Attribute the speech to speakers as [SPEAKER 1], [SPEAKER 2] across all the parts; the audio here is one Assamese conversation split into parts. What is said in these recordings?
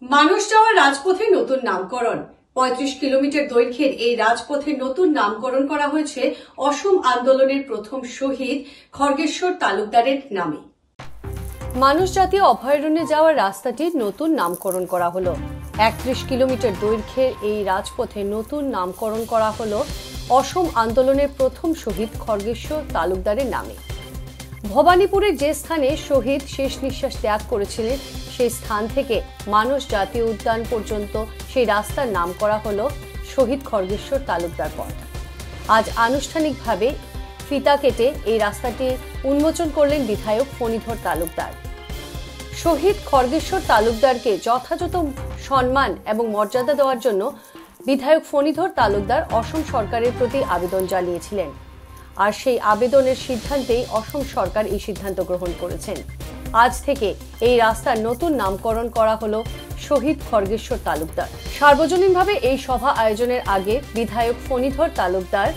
[SPEAKER 1] মানুষ যাওয়ার রাজপথের নতুন নামকরণ ৩৫ কিলোমিটার দৈর্ঘ্যের এই রাজপথের নতুন নামকরণ করা হয়েছে অসম আন্দোলনের প্রথম শহীদ খড়গেশ্বর তালুকদারের নামে। মানুষ জাতীয় অভয়ারণ্যে যাওয়ার রাস্তাটির নতুন নামকরণ করা হলো। ৩১ কিলোমিটার দৈর্ঘ্যের এই রাজপথে নতুন নামকরণ করা হলো অসম আন্দোলনের প্রথম শহীদ খড়গেশ্বর তালুকদারের নামে। ভবানীপুরের যে স্থানে শহীদ শেষ নিঃশ্বাস ত্যাগ করেছিলেন সেই স্থান থেকে মানস জাতীয় উদ্যান পর্যন্ত সেই রাস্তার নাম করা হলো শহীদ খড়গেশ্বর তালুকদার পথ। আজ আনুষ্ঠানিকভাবে ফিতা কেটে এই রাস্তাটি উন্মোচন করলেন বিধায়ক ফণীধর তালুকদার। শহীদ খড়গেশ্বর তালুকদারকে যথাযথ সম্মান এবং মর্যাদা দেওয়ার জন্য বিধায়ক ফণীধর তালুকদার অসম সরকারের প্রতি আবেদন জানিয়েছিলেন। আর সেই আবেদনের সিদ্ধান্তেই অসম সরকার এই সিদ্ধান্ত গ্রহণ করেছেন। আজ থেকে এই রাস্তার নতুন নামকরণ করা হলো শহীদ খড়গেশ্বর তালুকদার। সার্বজনীনভাবে এই সভা আয়োজনের আগে বিধায়ক ফণীধর তালুকদার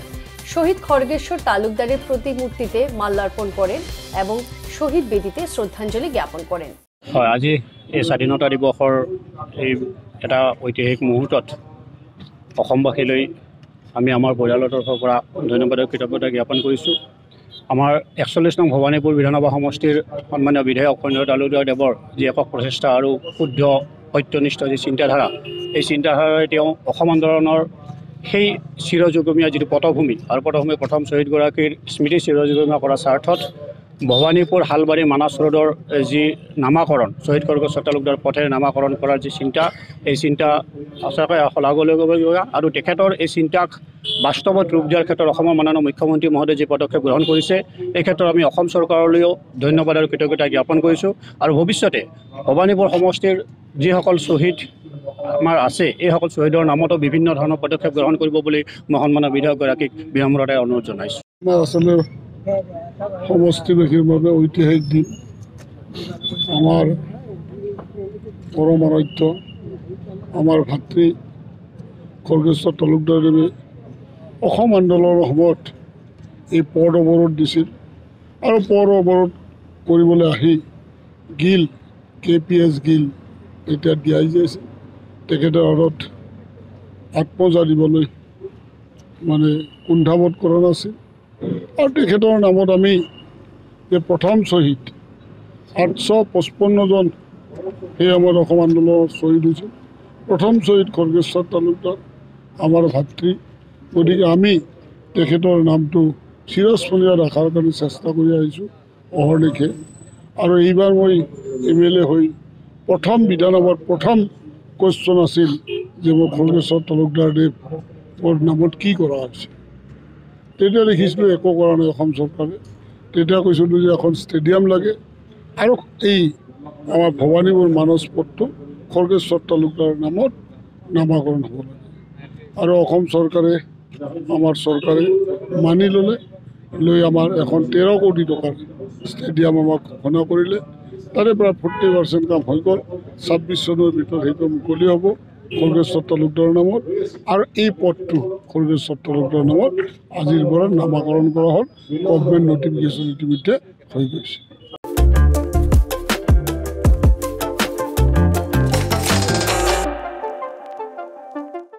[SPEAKER 1] শহীদ খড়গেশ্বর তালুকদারের প্রতিমূর্তিতে মাল্যার্পণ করেন এবং শহীদ বেদিতে শ্রদ্ধাঞ্জলি জ্ঞাপন করেন।
[SPEAKER 2] হয়, আজি এই স্বাধীনতা দিৱসৰ এই এটা ঐতিহাসিক মুহূৰ্তত অসমবাসীলৈ আমি আমাৰ পৰিয়ালৰ তৰফৰ পৰা ধন্যবাদ আৰু কৃতজ্ঞতা জ্ঞাপন কৰিছোঁ। আমাৰ ৪১ নং ভৱানীপুৰ বিধানসভা সমষ্টিৰ সন্মানীয় বিধায়ক ফণীধৰ তালুকদাৰ দেৱৰ যি একক প্ৰচেষ্টা আৰু শুদ্ধ সত্যনিষ্ঠ যি চিন্তাধাৰা, এই চিন্তাধাৰাৰে তেওঁ অসম আন্দোলনৰ সেই চিৰযুগমীয়া যিটো পটভূমি আৰু পটভূমি প্ৰথম শ্বহীদগৰাকীৰ স্মৃতি চিৰযুগমীয়া কৰাৰ স্বাৰ্থত ভৱানীপুৰ হালবাৰী মানস ৰোডৰ যি নামাকৰণ শ্বহীদ খড়গেশ্বৰ তালুকদাৰ পথেৰে নামাকৰণ কৰাৰ যি চিন্তা, এই চিন্তা সঁচাকৈ শলাগিবলগীয়া আৰু তেখেতৰ এই চিন্তাক বাস্তৱত ৰূপ দিয়াৰ ক্ষেত্ৰত অসমৰ মাননীয় মুখ্যমন্ত্ৰী মহোদয়ে যি পদক্ষেপ গ্ৰহণ কৰিছে, এই ক্ষেত্ৰত আমি অসম চৰকাৰলৈও ধন্যবাদ আৰু কৃতজ্ঞতা জ্ঞাপন কৰিছোঁ। আৰু ভৱিষ্যতে ভৱানীপুৰ সমষ্টিৰ যিসকল শ্বহীদ আমাৰ আছে, এইসকল শ্বহীদৰ নামতো বিভিন্ন ধৰণৰ পদক্ষেপ গ্ৰহণ কৰিব বুলি মই সন্মানীয় বিধায়কগৰাকীক বিনম্ৰতাৰে অনুৰোধ জনাইছোঁ।
[SPEAKER 3] সমষ্টিবাসীৰ বাবে ঐতিহাসিক দিন। আমাৰ পৰম আৰাধ্য আমাৰ ভাতৃ খড়গেশ্বৰ তালুকদাৰদেৱে অসম আন্দোলনৰ সময়ত এই পদ অৱৰোধ দিছিল আৰু পদ অৱৰোধ কৰিবলৈ আহি গিল KPS গিল এতিয়া দিয়াই যাইছে তেখেতৰ হাতত আত্মজা দিবলৈ মানে কুণ্ঠাবোধ কৰা নাছিল। আৰু তেখেতৰ নামত আমি যে প্ৰথম শ্বহীদ ৮৫৫ জন সেই সময়ত অসম আন্দোলনত শ্বহীদ হৈছিল। প্ৰথম শ্বহীদ খড়গেশ্বৰ তালুকদাৰ আমাৰ ভাতৃ, গতিকে আমি তেখেতৰ নামটো চিৰস্মৰণীয় ৰখাৰ কাৰণে চেষ্টা কৰি আহিছোঁ অহৰ্নিশে। আৰু এইবাৰ মই MLA হৈ প্ৰথম বিধানসভাত প্ৰথম কুৱেশ্যন আছিল যে মই খড়গেশ্বৰ তালুকদাৰদেৱৰ নামত কি কৰা হৈছে। তেতিয়া দেখিছিলোঁ একো কৰা নাই অসম চৰকাৰে। তেতিয়া কৈছিলোঁ যে এখন ষ্টেডিয়াম লাগে আৰু এই আমাৰ ভৱানীপুৰ মানস পথটো খড়গেশ্বৰ তালুকদাৰৰ নামত নামাকৰণ হ'ব লাগে। আৰু অসম চৰকাৰে আমাৰ চৰকাৰে মানি লৈ আমাৰ এখন 13 কোটি টকাৰ ষ্টেডিয়াম আমাক ঘোষণা কৰিলে। তাৰে প্ৰায় 40% কাম হৈ গ'ল। 26 চনৰ ভিতৰত সেইটো মুকলি হ'ব খড়গেশ্বৰ তালুকদাৰৰ নামত। আৰু এই পথটো খড়গেশ্বৰ তালুকদাৰৰ নামত আজিৰ পৰা নামাকৰণ কৰা হ'ল। গভৰ্ণমেণ্ট নটিফিকেশ্যন ইতিমধ্যে হৈ গৈছে।